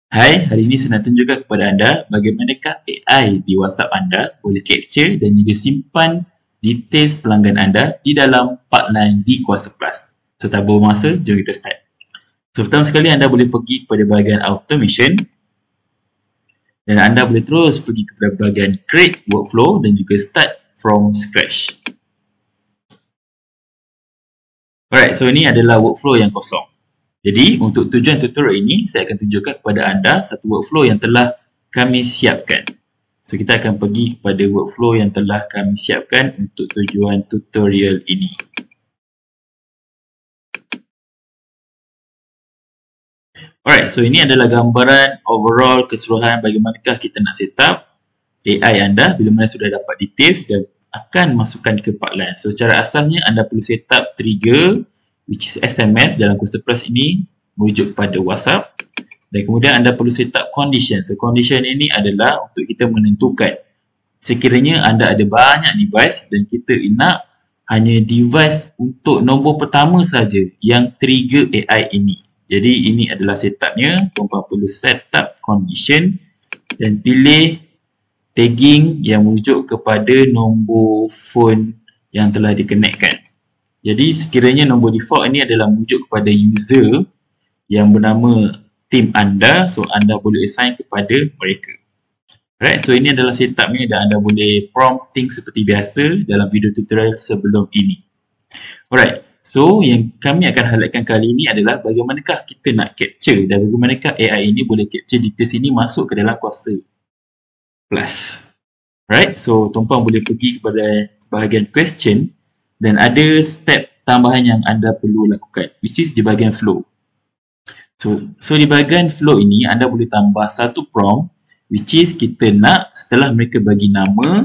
Hai, hari ini saya nak tunjukkan kepada anda bagaimanakah AI di WhatsApp anda boleh capture dan juga simpan details pelanggan anda di dalam pipeline di Kuasa Plus. So, tak buang masa, jom kita start. So, pertama sekali anda boleh pergi kepada bahagian automation dan anda boleh terus pergi kepada bahagian create workflow dan juga start from scratch. Alright, so ini adalah workflow yang kosong. Jadi, untuk tujuan tutorial ini, saya akan tunjukkan kepada anda satu workflow yang telah kami siapkan. So, kita akan pergi kepada workflow yang telah kami siapkan untuk tujuan tutorial ini. Alright, so ini adalah gambaran overall keseluruhan bagaimanakah kita nak set up AI anda bila mana sudah dapat details dan akan masukkan ke pipeline. So, secara asalnya anda perlu set up trigger which is SMS dalam Kuasa Plus ini merujuk kepada WhatsApp, dan kemudian anda perlu set up condition. So, condition ini adalah untuk kita menentukan sekiranya anda ada banyak device dan kita nak hanya device untuk nombor pertama saja yang trigger AI ini. Jadi ini adalah setupnya. Tuan-tuan perlu set up condition dan pilih tagging yang merujuk kepada nombor phone yang telah dikonekkan. Jadi sekiranya nombor default ini adalah merujuk kepada user yang bernama tim anda, so anda boleh assign kepada mereka. Alright, so ini adalah setupnya dan anda boleh prompting seperti biasa dalam video tutorial sebelum ini. Alright, so yang kami akan highlightkan kali ini adalah bagaimanakah kita nak capture dan bagaimanakah AI ini boleh capture details ini masuk ke dalam Kuasa Plus. Alright, so tuan-tuan boleh pergi kepada bahagian question dan ada step tambahan yang anda perlu lakukan, which is di bahagian flow. So di bahagian flow ini anda boleh tambah satu prompt, which is kita nak setelah mereka bagi nama,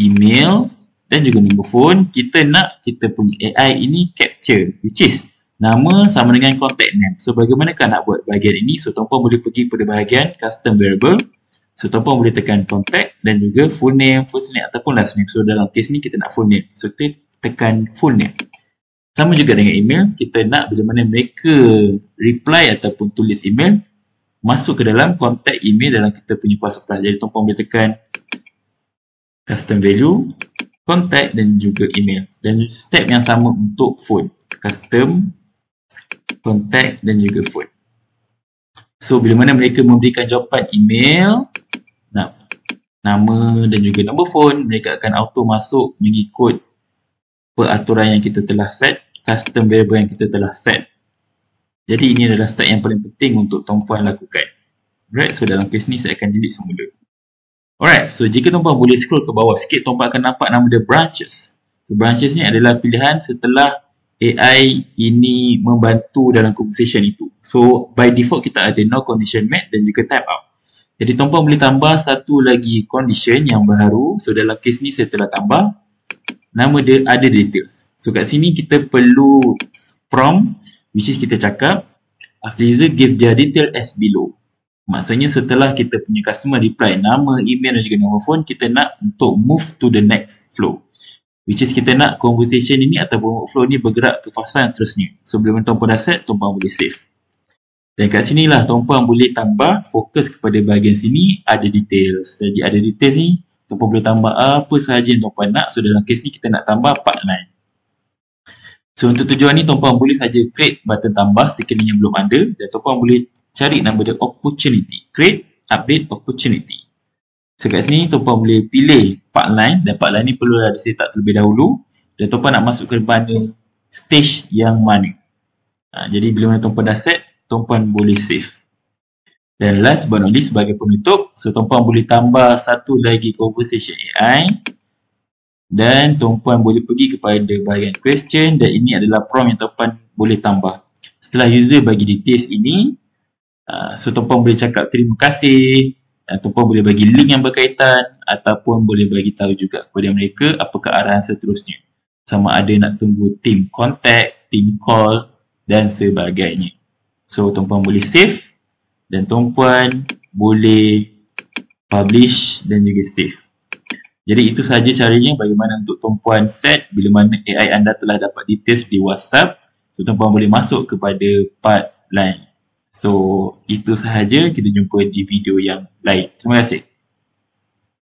email dan juga nombor phone, kita nak kita punya AI ini capture, which is nama sama dengan contact name. So bagaimanakah nak buat bahagian ini? So tuan-tuan boleh pergi pada bahagian custom variable. So tuan-puan boleh tekan contact dan juga full name, first name ataupun last name. So dalam kes ni kita nak full name. So kita tekan full name. Sama juga dengan email, kita nak bila mana mereka reply ataupun tulis email masuk ke dalam contact email dalam kita punya Kuasa Plus. Jadi tuan-puan boleh tekan custom value, contact dan juga email. Dan step yang sama untuk phone, custom, contact dan juga phone. So bila mana mereka memberikan jawapan email, nama dan juga nombor phone, mereka akan auto masuk mengikut peraturan yang kita telah set, custom variable yang kita telah set. Jadi ini adalah step yang paling penting untuk tuan-puan lakukan. Alright, so dalam kes ni saya akan delete semula. Alright, so jika tuan-puan boleh scroll ke bawah sikit, tuan-puan akan nampak nama dia branches. So, branches ni adalah pilihan setelah AI ini membantu dalam conversation itu. So by default kita ada no condition met dan juga time out. Jadi tuan-puan boleh tambah satu lagi condition yang baru. So dalam kes ni saya telah tambah nama dia ada details. So kat sini kita perlu prompt, which is kita cakap after user give their detail as below. Maksudnya setelah kita punya customer reply nama, email dan juga nombor phone, kita nak untuk move to the next flow, which is kita nak conversation ini ataupun workflow ni bergerak ke fasa yang terusnya. So bila tuan-puan dah set, tuan-puan boleh save. Dan kat sinilah tuan-puan boleh tambah fokus kepada bahagian sini ada details. Jadi ada details ni tuan-puan boleh tambah apa sahaja yang tuan-puan nak. So dalam kes ni kita nak tambah part 9. So untuk tujuan ni tuan-puan boleh saja create button tambah sekiranya belum ada, dan tuan-puan boleh cari nama dia opportunity, create update opportunity. So kat sini tuan-puan boleh pilih part line, dan part line ni perlu ada setup terlebih dahulu, dan tuan-puan nak masuk ke mana stage yang mana. Jadi bila mana tuan-puan dah set, tuan-puan boleh save. Dan last but not least, sebagai penutup, so tuan-puan boleh tambah satu lagi conversation AI dan tuan-puan boleh pergi kepada bahagian question, dan ini adalah prompt yang tuan-puan boleh tambah. Setelah user bagi details ini, so tuan-puan boleh cakap terima kasih, tuan-puan boleh bagi link yang berkaitan ataupun boleh bagi tahu juga kepada mereka apakah arahan seterusnya. Sama ada nak tunggu team contact, team call dan sebagainya. So tuan-puan boleh save dan tuan-puan boleh publish dan juga save. Jadi itu sahaja caranya bagaimana untuk tuan-puan set bila mana AI anda telah dapat details di WhatsApp. So tuan-puan boleh masuk kepada part line. So, itu sahaja. Kita jumpa di video yang lain. Terima kasih.